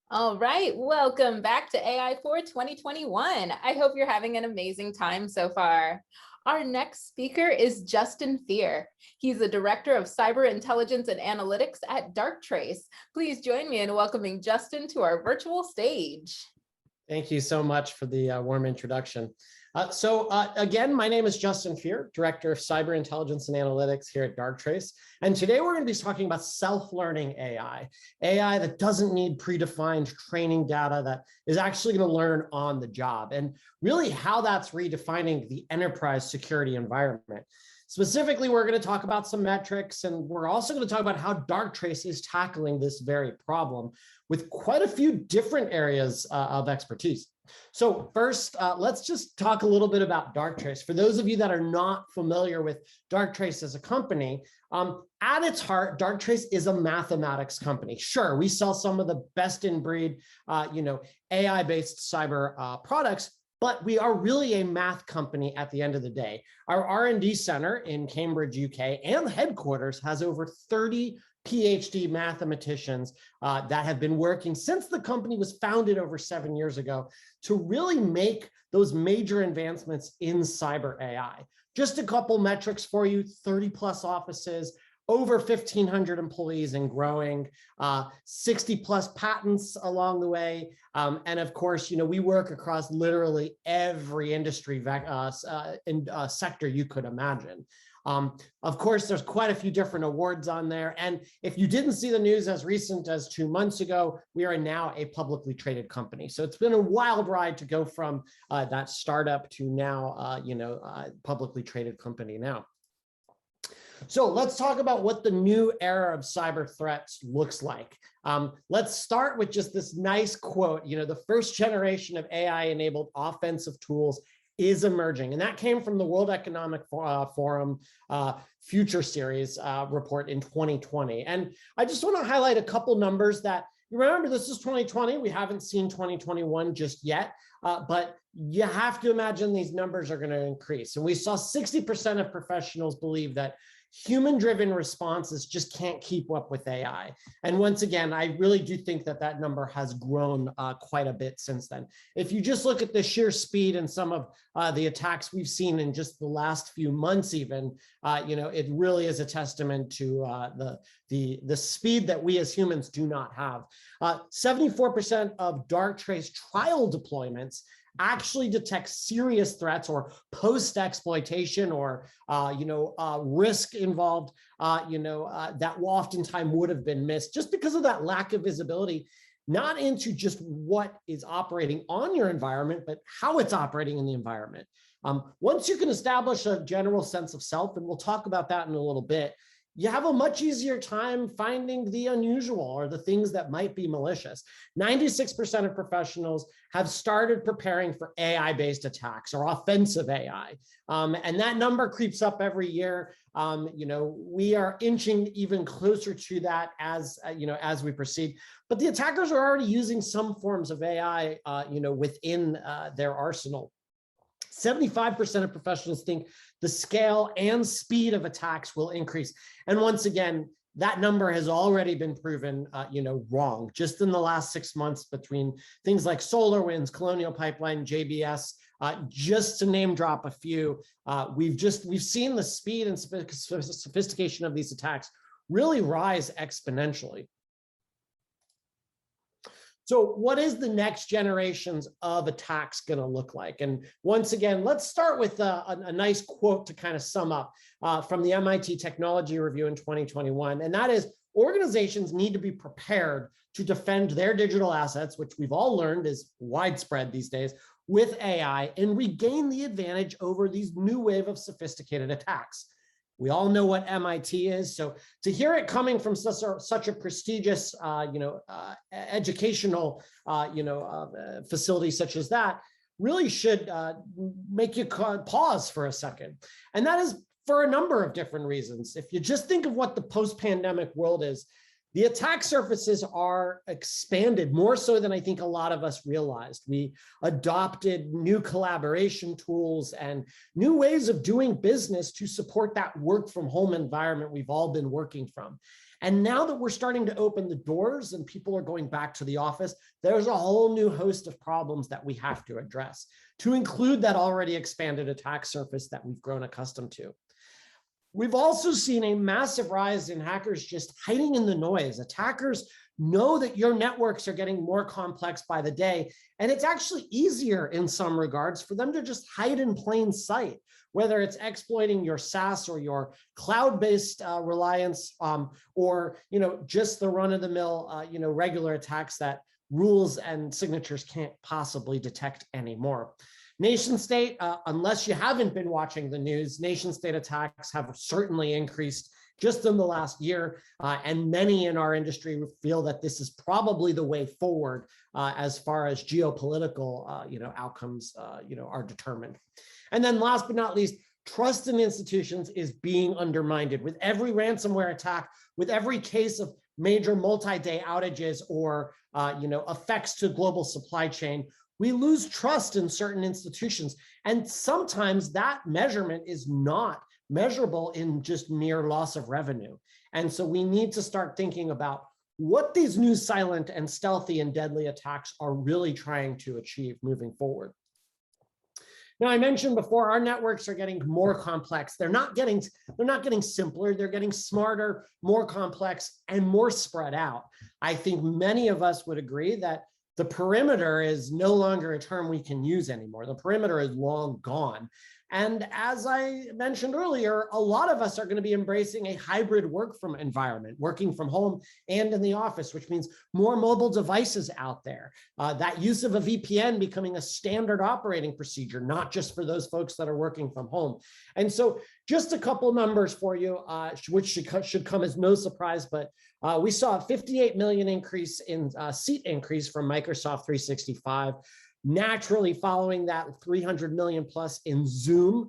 All right, welcome back to AI for 2021. I hope you're having an amazing time so far. Our next speaker is Justin Fier. He's the Director of Cyber Intelligence and Analytics at Darktrace. Please join me in welcoming Justin to our virtual stage. Thank you so much for the warm introduction. Again, my name is Justin Fier, Director of Cyber Intelligence and Analytics here at Darktrace. And today we're going to be talking about self-learning AI, AI that doesn't need predefined training data, that is actually going to learn on the job, and really how that's redefining the enterprise security environment. Specifically, we're going to talk about some metrics, and we're also going to talk about how Darktrace is tackling this very problem with quite a few different areas of expertise. So first, let's just talk a little bit about Darktrace. For those of you that are not familiar with Darktrace as a company, at its heart, Darktrace is a mathematics company. Sure, we sell some of the best in breed, AI-based cyber products, but we are really a math company at the end of the day. Our R&D center in Cambridge, UK, and the headquarters has over 30 PhD mathematicians that have been working since the company was founded over 7 years ago to really make those major advancements in cyber AI. Just a couple metrics for you: 30 plus offices, over 1,500 employees and growing, 60 plus patents along the way. And of course, we work across literally every industry sector you could imagine. Of course, there's quite a few different awards on there. And if you didn't see the news as recent as 2 months ago, we are now a publicly traded company. So it's been a wild ride to go from that startup to now, publicly traded company now. So let's talk about what the new era of cyber threats looks like. Let's start with just this nice quote. The first generation of AI-enabled offensive tools is emerging. And that came from the World Economic Forum Future Series report in 2020. And I just want to highlight a couple numbers that, you remember, this is 2020. We haven't seen 2021 just yet, but you have to imagine these numbers are going to increase. And we saw 60% of professionals believe that human-driven responses just can't keep up with AI. And once again, I really do think that that number has grown quite a bit since then. If you just look at the sheer speed and some of the attacks we've seen in just the last few months even, it really is a testament to the speed that we as humans do not have. 74% of Darktrace trial deployments actually detect serious threats or post-exploitation or risk involved, that oftentimes would have been missed just because of that lack of visibility, not into just what is operating on your environment, but how it's operating in the environment. Once you can establish a general sense of self, and we'll talk about that in a little bit, you have a much easier time finding the unusual or the things that might be malicious. 96% of professionals have started preparing for AI-based attacks or offensive AI. And that number creeps up every year. We are inching even closer to that as we proceed. But the attackers are already using some forms of AI, within their arsenal. 75% of professionals think the scale and speed of attacks will increase. And once again, that number has already been proven, wrong. Just in the last 6 months, between things like SolarWinds, Colonial Pipeline, JBS, just to name drop a few, we've seen the speed and sophistication of these attacks really rise exponentially. So what is the next generations of attacks going to look like? And once again, let's start with a nice quote to kind of sum up from the MIT Technology Review in 2021. And that is, organizations need to be prepared to defend their digital assets, which we've all learned is widespread these days, with AI and regain the advantage over these new wave of sophisticated attacks. We all know what MIT is, so to hear it coming from such a prestigious, educational, facility such as that really should make you pause for a second. And that is for a number of different reasons. If you just think of what the post-pandemic world is, the attack surfaces are expanded more so than I think a lot of us realized. We adopted new collaboration tools and new ways of doing business to support that work from home environment we've all been working from. And now that we're starting to open the doors and people are going back to the office, there's a whole new host of problems that we have to address, to include that already expanded attack surface that we've grown accustomed to. We've also seen a massive rise in hackers just hiding in the noise. Attackers know that your networks are getting more complex by the day, and it's actually easier in some regards for them to just hide in plain sight, whether it's exploiting your SaaS or your cloud-based reliance, or just the run-of-the-mill regular attacks that rules and signatures can't possibly detect anymore. Nation state, unless you haven't been watching the news, nation state attacks have certainly increased just in the last year, and many in our industry feel that this is probably the way forward as far as geopolitical outcomes are determined. And then last but not least, trust in institutions is being undermined. With every ransomware attack, with every case of major multi-day outages or effects to global supply chain, we lose trust in certain institutions. And sometimes that measurement is not measurable in just mere loss of revenue. And so we need to start thinking about what these new silent and stealthy and deadly attacks are really trying to achieve moving forward. Now, I mentioned before, our networks are getting more complex. They're not getting simpler, they're getting smarter, more complex, and more spread out. I think many of us would agree that the perimeter is no longer a term we can use anymore. The perimeter is long gone. And as I mentioned earlier, a lot of us are going to be embracing a hybrid work from environment, working from home and in the office, which means more mobile devices out there. That use of a VPN becoming a standard operating procedure, not just for those folks that are working from home. And so just a couple numbers for you, which should come as no surprise, but we saw a 58 million increase in seat increase from Microsoft 365. Naturally, following that 300 million plus in Zoom,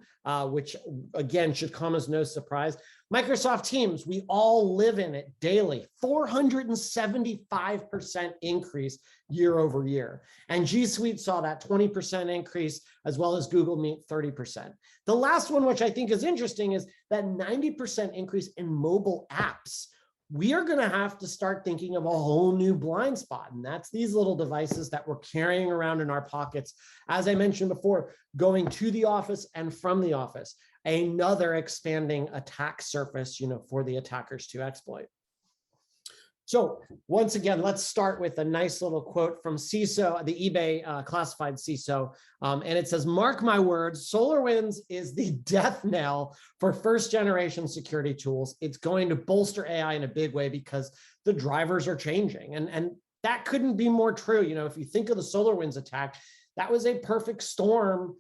which again should come as no surprise. Microsoft Teams, we all live in it daily, 475% increase year over year. And G Suite saw that 20% increase, as well as Google Meet 30%. The last one, which I think is interesting, is that 90% increase in mobile apps. We are going to have to start thinking of a whole new blind spot. And that's these little devices that we're carrying around in our pockets. As I mentioned before, going to the office and from the office, another expanding attack surface, for the attackers to exploit. So once again, let's start with a nice little quote from CISO, the eBay classified CISO. And it says, "Mark my words, SolarWinds is the death knell for first generation security tools. It's going to bolster AI in a big way because the drivers are changing." And that couldn't be more true. If you think of the SolarWinds attack, that was a perfect storm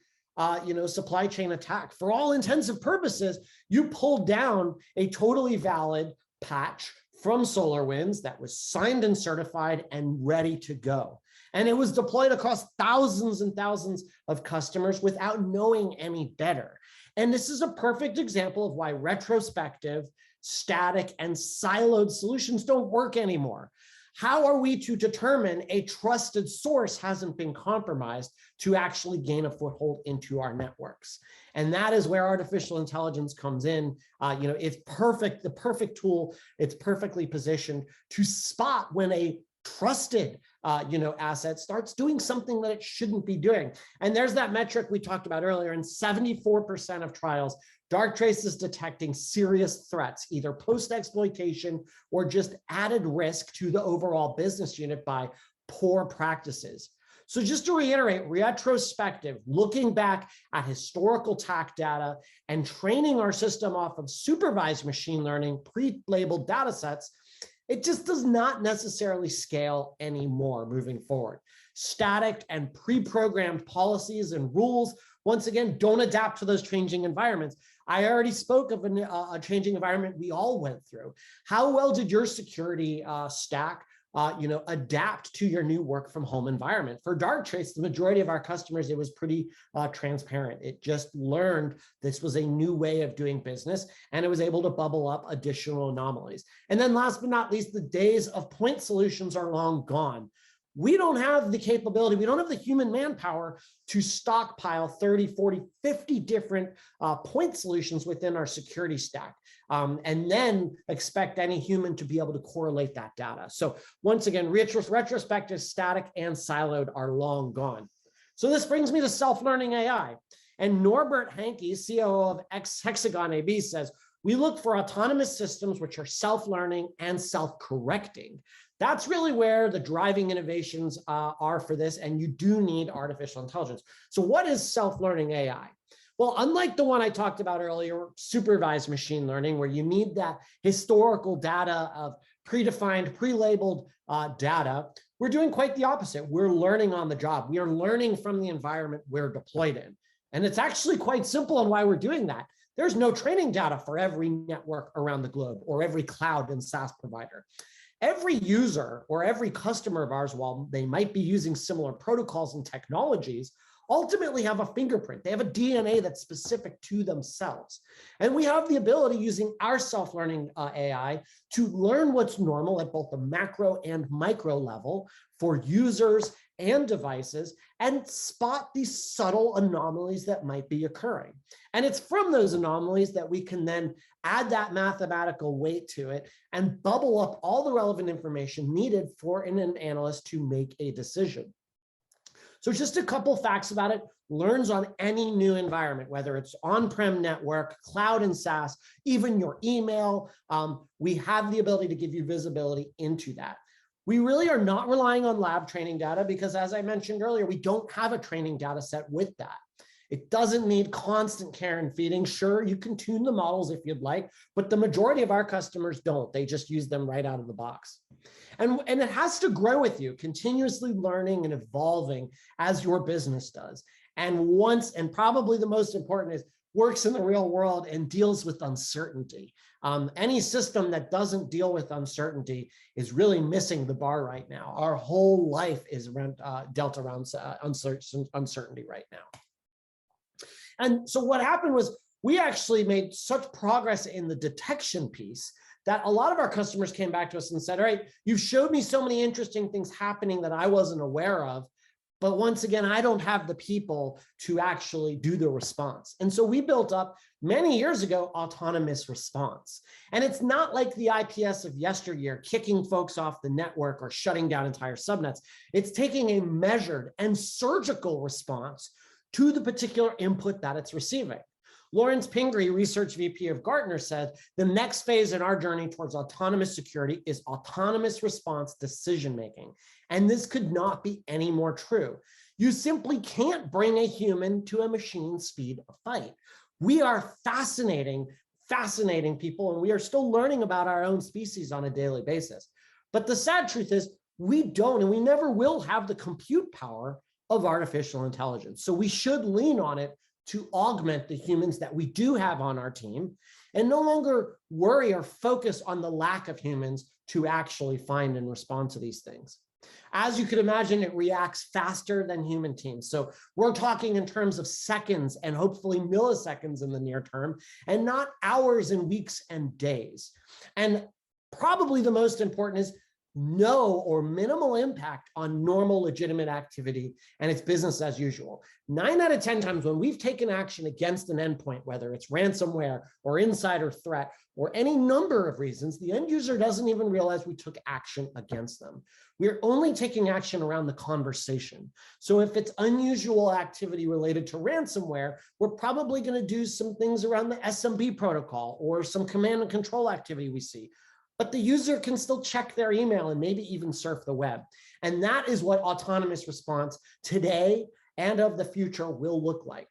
supply chain attack. For all intents and purposes, you pulled down a totally valid patch from SolarWinds that was signed and certified and ready to go. And it was deployed across thousands and thousands of customers without knowing any better. And this is a perfect example of why retrospective, static, and siloed solutions don't work anymore. How are we to determine a trusted source hasn't been compromised to actually gain a foothold into our networks? And that is where artificial intelligence comes in. It's perfect, the perfect tool. It's perfectly positioned to spot when a trusted asset starts doing something that it shouldn't be doing. And there's that metric we talked about earlier. In 74% of trials, Darktrace is detecting serious threats, either post-exploitation or just added risk to the overall business unit by poor practices. So just to reiterate, retrospective, looking back at historical attack data and training our system off of supervised machine learning, pre-labeled data sets, it just does not necessarily scale anymore moving forward. Static and pre-programmed policies and rules, once again, don't adapt to those changing environments. I already spoke of a changing environment we all went through. How well did your security stack adapt to your new work from home environment? For Darktrace, the majority of our customers, it was pretty transparent. It just learned this was a new way of doing business, and it was able to bubble up additional anomalies. And then last but not least, the days of point solutions are long gone. we don't have the capability, we don't have the human manpower to stockpile 30, 40, 50 different point solutions within our security stack, and then expect any human to be able to correlate that data. So once again, retrospective, static, and siloed are long gone. So this brings me to self-learning AI. And Norbert Hanke, COO of Hexagon AB, says, we look for autonomous systems which are self-learning and self-correcting. That's really where the driving innovations are for this, and you do need artificial intelligence. So what is self-learning AI? Well, unlike the one I talked about earlier, supervised machine learning, where you need that historical data of predefined, pre-labeled data, we're doing quite the opposite. We're learning on the job. We are learning from the environment we're deployed in. And it's actually quite simple on why we're doing that. There's no training data for every network around the globe or every cloud and SaaS provider. Every user or every customer of ours, while they might be using similar protocols and technologies, ultimately have a fingerprint. They have a DNA that's specific to themselves. And we have the ability using our self-learning AI to learn what's normal at both the macro and micro level for users and devices and spot these subtle anomalies that might be occurring. And it's from those anomalies that we can then add that mathematical weight to it and bubble up all the relevant information needed for an analyst to make a decision. So just a couple facts about it. Learns on any new environment, whether it's on-prem network, cloud and SaaS, even your email. We have the ability to give you visibility into that. We really are not relying on lab training data because, as I mentioned earlier, we don't have a training data set with that. It doesn't need constant care and feeding. Sure, you can tune the models if you'd like, but the majority of our customers don't. They just use them right out of the box. And it has to grow with you, continuously learning and evolving as your business does. And probably the most important is works in the real world and deals with uncertainty. Any system that doesn't deal with uncertainty is really missing the bar right now. Our whole life is dealt around uncertainty right now. And so what happened was we actually made such progress in the detection piece that a lot of our customers came back to us and said, all right, you've showed me so many interesting things happening that I wasn't aware of. But once again, I don't have the people to actually do the response. And so we built up many years ago, autonomous response. And it's not like the IPS of yesteryear, kicking folks off the network or shutting down entire subnets. It's taking a measured and surgical response to the particular input that it's receiving. Lawrence Pingree, Research VP of Gartner, said, the next phase in our journey towards autonomous security is autonomous response decision-making. And this could not be any more true. You simply can't bring a human to a machine speed fight. We are fascinating people, and we are still learning about our own species on a daily basis. But the sad truth is we don't, and we never will have the compute power of artificial intelligence. So we should lean on it to augment the humans that we do have on our team and no longer worry or focus on the lack of humans to actually find and respond to these things. As you could imagine, it reacts faster than human teams. So we're talking in terms of seconds and hopefully milliseconds in the near term, and not hours and weeks and days. And probably the most important is no or minimal impact on normal legitimate activity, and it's business as usual. 9 out of 10 times when we've taken action against an endpoint, whether it's ransomware or insider threat or any number of reasons, the end user doesn't even realize we took action against them. We're only taking action around the conversation. So if it's unusual activity related to ransomware, we're probably going to do some things around the SMB protocol or some command and control activity we see. But the user can still check their email and maybe even surf the web. And that is what autonomous response today and of the future will look like.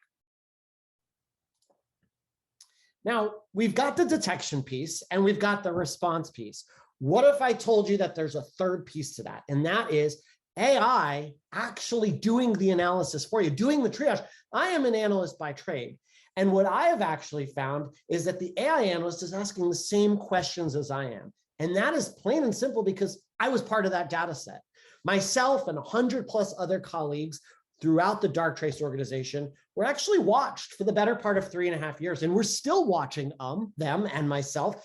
Now, we've got the detection piece and we've got the response piece. What if I told you that there's a third piece to that? And that is AI actually doing the analysis for you, doing the triage. I am an analyst by trade. And what I have actually found is that the AI analyst is asking the same questions as I am. And that is plain and simple because I was part of that data set. Myself and 100+ other colleagues throughout the Darktrace organization were actually watched for the better part of 3.5 years. And we're still watching them and myself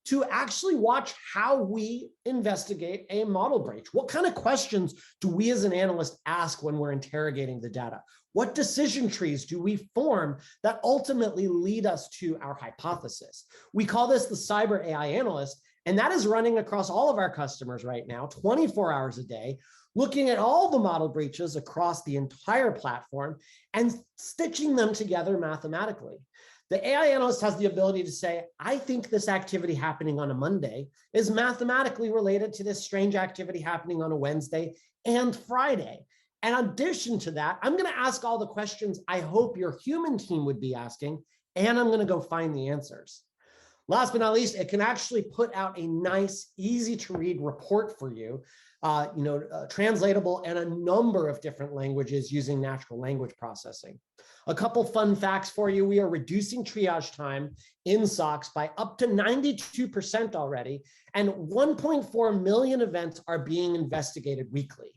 to actually watch how we investigate a model breach. What kind of questions do we as an analyst ask when we're interrogating the data? What decision trees do we form that ultimately lead us to our hypothesis? We call this the cyber AI analyst, and that is running across all of our customers right now, 24 hours a day, looking at all the model breaches across the entire platform and stitching them together mathematically. The AI analyst has the ability to say, I think this activity happening on a Monday is mathematically related to this strange activity happening on a Wednesday and Friday. And in addition to that, I'm going to ask all the questions I hope your human team would be asking, and I'm going to go find the answers. Last but not least, it can actually put out a nice, easy to read report for you, translatable in a number of different languages using natural language processing. A couple fun facts for you. We are reducing triage time in SOCs by up to 92% already, and 1.4 million events are being investigated weekly.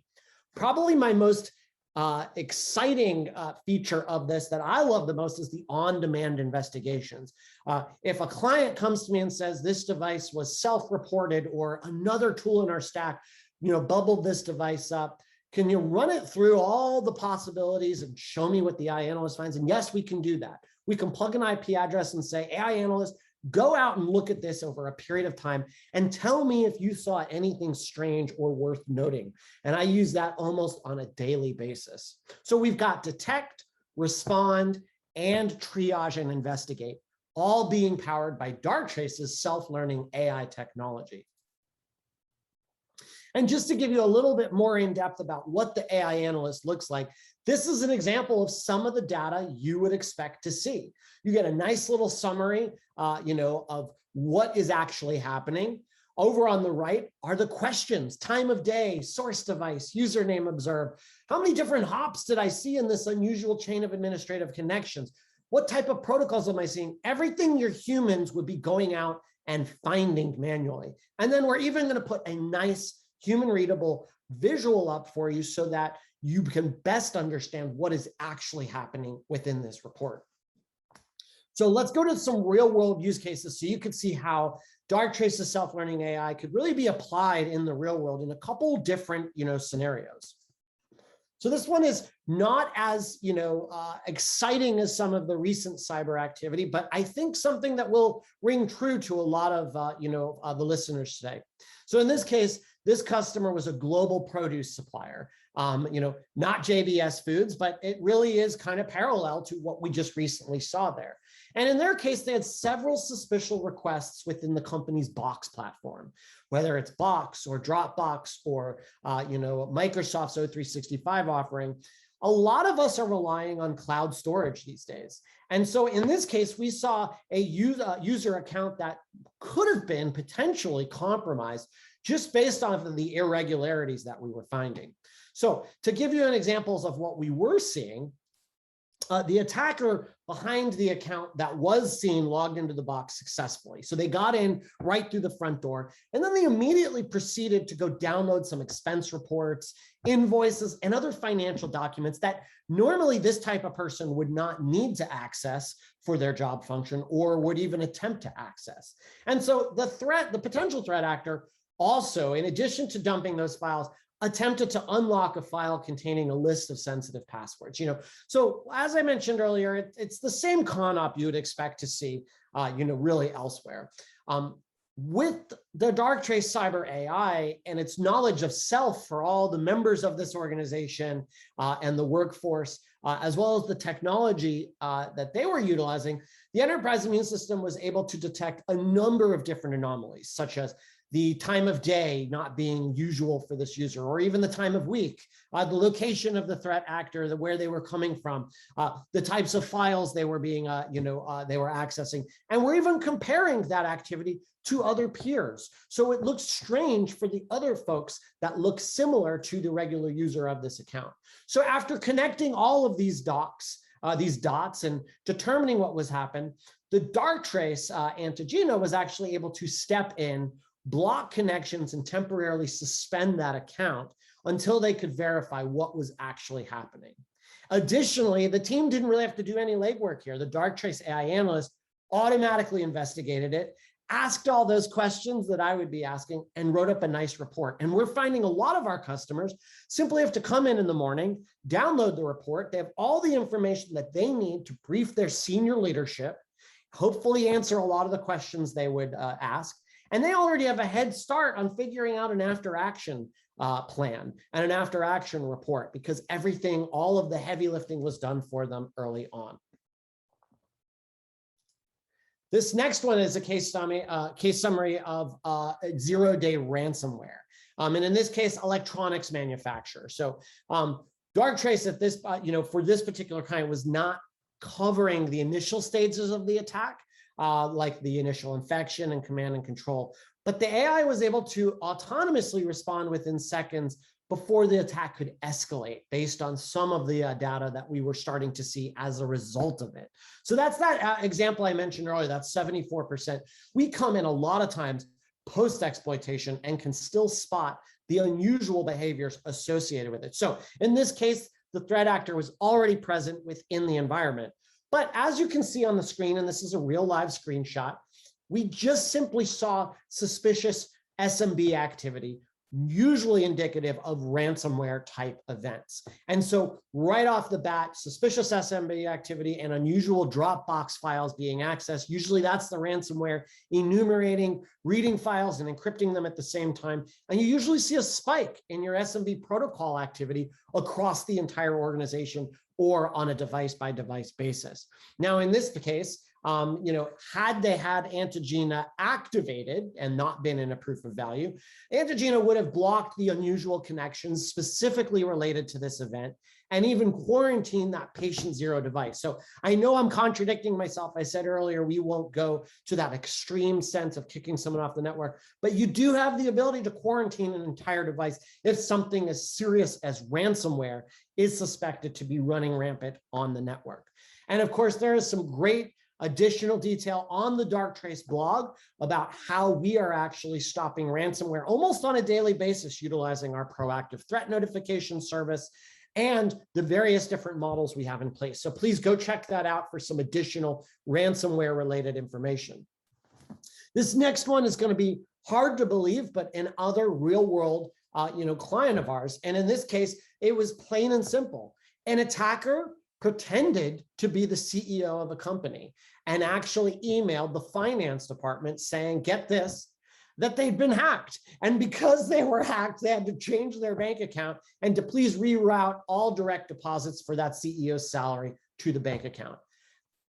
Probably my most exciting feature of this that I love the most is the on-demand investigations. If a client comes to me and says this device was self-reported or another tool in our stack, bubbled this device up, can you run it through all the possibilities and show me what the AI analyst finds? And yes, we can do that. We can plug an IP address and say, AI analyst, go out and look at this over a period of time and tell me if you saw anything strange or worth noting. And I use that almost on a daily basis. So we've got detect, respond, and triage and investigate, all being powered by Darktrace's self-learning AI technology. And just to give you a little bit more in depth about what the AI analyst looks like, this is an example of some of the data you would expect to see. You get a nice little summary, of what is actually happening. Over on the right are the questions: time of day, source device, username observed. How many different hops did I see in this unusual chain of administrative connections? What type of protocols am I seeing? Everything your humans would be going out and finding manually. And then we're even going to put a nice human readable visual up for you so that you can best understand what is actually happening within this report. So let's go to some real world use cases so you can see how Darktrace's self-learning AI could really be applied in the real world in a couple different, scenarios. So this one is not as, exciting as some of the recent cyber activity, but I think something that will ring true to a lot of, the listeners today. So in this case, this customer was a global produce supplier, not JBS Foods, but it really is kind of parallel to what we just recently saw there. And in their case, they had several suspicious requests within the company's Box platform, whether it's Box or Dropbox or, Microsoft's O365 offering. A lot of us are relying on cloud storage these days. And so in this case, we saw a user account that could have been potentially compromised just based on the irregularities that we were finding. So to give you an examples of what we were seeing, the attacker behind the account that was seen logged into the Box successfully. So they got in right through the front door, and then they immediately proceeded to go download some expense reports, invoices, and other financial documents that normally this type of person would not need to access for their job function or would even attempt to access. And so the potential threat actor also, in addition to dumping those files, attempted to unlock a file containing a list of sensitive passwords. So as I mentioned earlier, it's the same con op you would expect to see, really elsewhere. With the Darktrace Cyber AI and its knowledge of self for all the members of this organization and the workforce, as well as the technology that they were utilizing, the enterprise immune system was able to detect a number of different anomalies, such as the time of day not being usual for this user, or even the time of week, the location of the threat actor, where they were coming from, the types of files they were being, they were accessing, and we're even comparing that activity to other peers. So it looks strange for the other folks that look similar to the regular user of this account. So after connecting all of these dots and determining what was happening, the Darktrace Antigena was actually able to step in, block connections, and temporarily suspend that account until they could verify what was actually happening. Additionally, the team didn't really have to do any legwork here. The Darktrace AI analyst automatically investigated it, asked all those questions that I would be asking, and wrote up a nice report. And we're finding a lot of our customers simply have to come in the morning, download the report. They have all the information that they need to brief their senior leadership, hopefully answer a lot of the questions they would ask. And they already have a head start on figuring out an after action plan and an after action report, because everything, all of the heavy lifting was done for them early on. This next one is a case summary of Zeroday ransomware. And in this case, electronics manufacturer. So Darktrace at this, for this particular kind was not covering the initial stages of the attack, like the initial infection and command and control. But the AI was able to autonomously respond within seconds before the attack could escalate based on some of the data that we were starting to see as a result of it. So that's that example I mentioned earlier, that's 74%. We come in a lot of times post-exploitation and can still spot the unusual behaviors associated with it. So in this case, the threat actor was already present within the environment. But as you can see on the screen, and this is a real live screenshot, we just simply saw suspicious SMB activity, usually indicative of ransomware type events. And so right off the bat, suspicious SMB activity and unusual Dropbox files being accessed, usually that's the ransomware enumerating, reading files and encrypting them at the same time. And you usually see a spike in your SMB protocol activity across the entire organization or on a device by device basis. Now, in this case, had they had Antigena activated and not been in a proof of value, Antigena would have blocked the unusual connections specifically related to this event and even quarantined that patient zero device. So I know I'm contradicting myself. I said earlier, we won't go to that extreme sense of kicking someone off the network, but you do have the ability to quarantine an entire device if something as serious as ransomware is suspected to be running rampant on the network. And of course, there is some great additional detail on the Darktrace blog about how we are actually stopping ransomware almost on a daily basis, utilizing our proactive threat notification service and the various different models we have in place. So please go check that out for some additional ransomware related information. This next one is going to be hard to believe, but in other real world client of ours. And in this case, it was plain and simple. An attacker pretended to be the CEO of a company and actually emailed the finance department saying, get this, that they'd been hacked. And because they were hacked, they had to change their bank account and to please reroute all direct deposits for that CEO's salary to the bank account.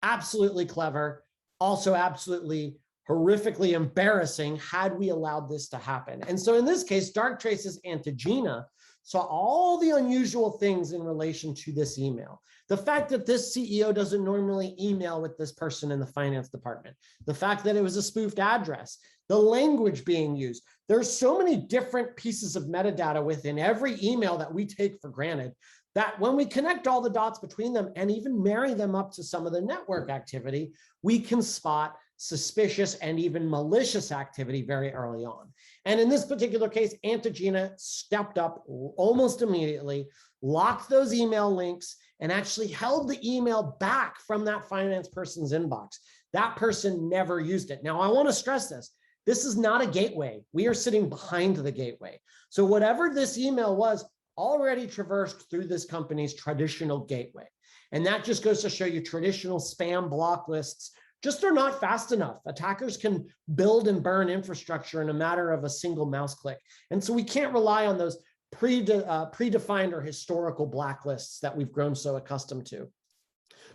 Absolutely clever. Also absolutely horrifically embarrassing had we allowed this to happen. And so in this case, Darktrace's Antigena saw all the unusual things in relation to this email. The fact that this CEO doesn't normally email with this person in the finance department, the fact that it was a spoofed address, the language being used. There's so many different pieces of metadata within every email that we take for granted that when we connect all the dots between them and even marry them up to some of the network activity, we can spot suspicious and even malicious activity very early on. And in this particular case, Antigena stepped up almost immediately, locked those email links, and actually held the email back from that finance person's inbox. That person never used it. Now, I want to stress this. This is not a gateway. We are sitting behind the gateway. So whatever this email was already traversed through this company's traditional gateway. And that just goes to show you traditional spam block lists just are not fast enough. Attackers can build and burn infrastructure in a matter of a single mouse click. And so we can't rely on those predefined or historical blacklists that we've grown so accustomed to.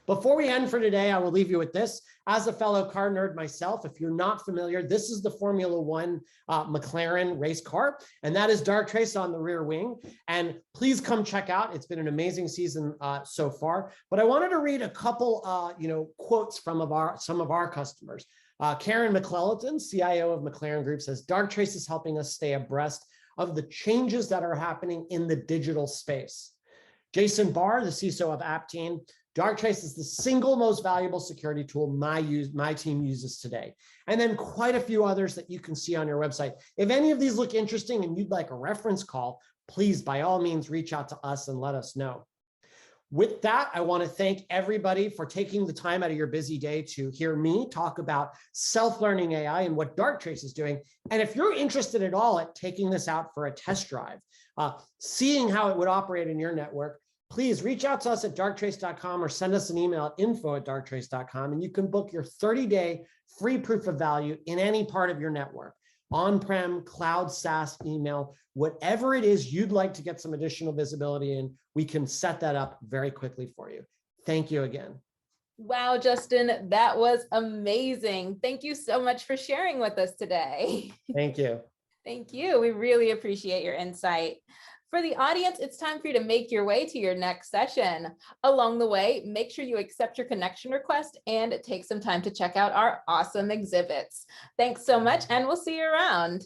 Before we end for today, I will leave you with this. As a fellow car nerd myself, if you're not familiar, this is the Formula One McLaren race car, and that is Darktrace on the rear wing. And please come check out. It's been an amazing season so far. But I wanted to read a couple, quotes from some of our customers. Karen McClellan, CIO of McLaren Group, says, Darktrace is helping us stay abreast of the changes that are happening in the digital space. Jason Barr, the CISO of Apteam, Darktrace is the single most valuable security tool my team uses today. And then quite a few others that you can see on your website. If any of these look interesting and you'd like a reference call, please, by all means, reach out to us and let us know. With that, I want to thank everybody for taking the time out of your busy day to hear me talk about self-learning AI and what Darktrace is doing. And if you're interested at all at taking this out for a test drive, seeing how it would operate in your network, please reach out to us at darktrace.com or send us an email at info@darktrace.com, and you can book your 30-day free proof of value in any part of your network. On-prem, cloud, SaaS, email, whatever it is you'd like to get some additional visibility in, we can set that up very quickly for you. Thank you again. Wow, Justin, that was amazing. Thank you so much for sharing with us today. Thank you. Thank you. We really appreciate your insight. For the audience, it's time for you to make your way to your next session. Along the way, make sure you accept your connection request and take some time to check out our awesome exhibits. Thanks so much, and we'll see you around.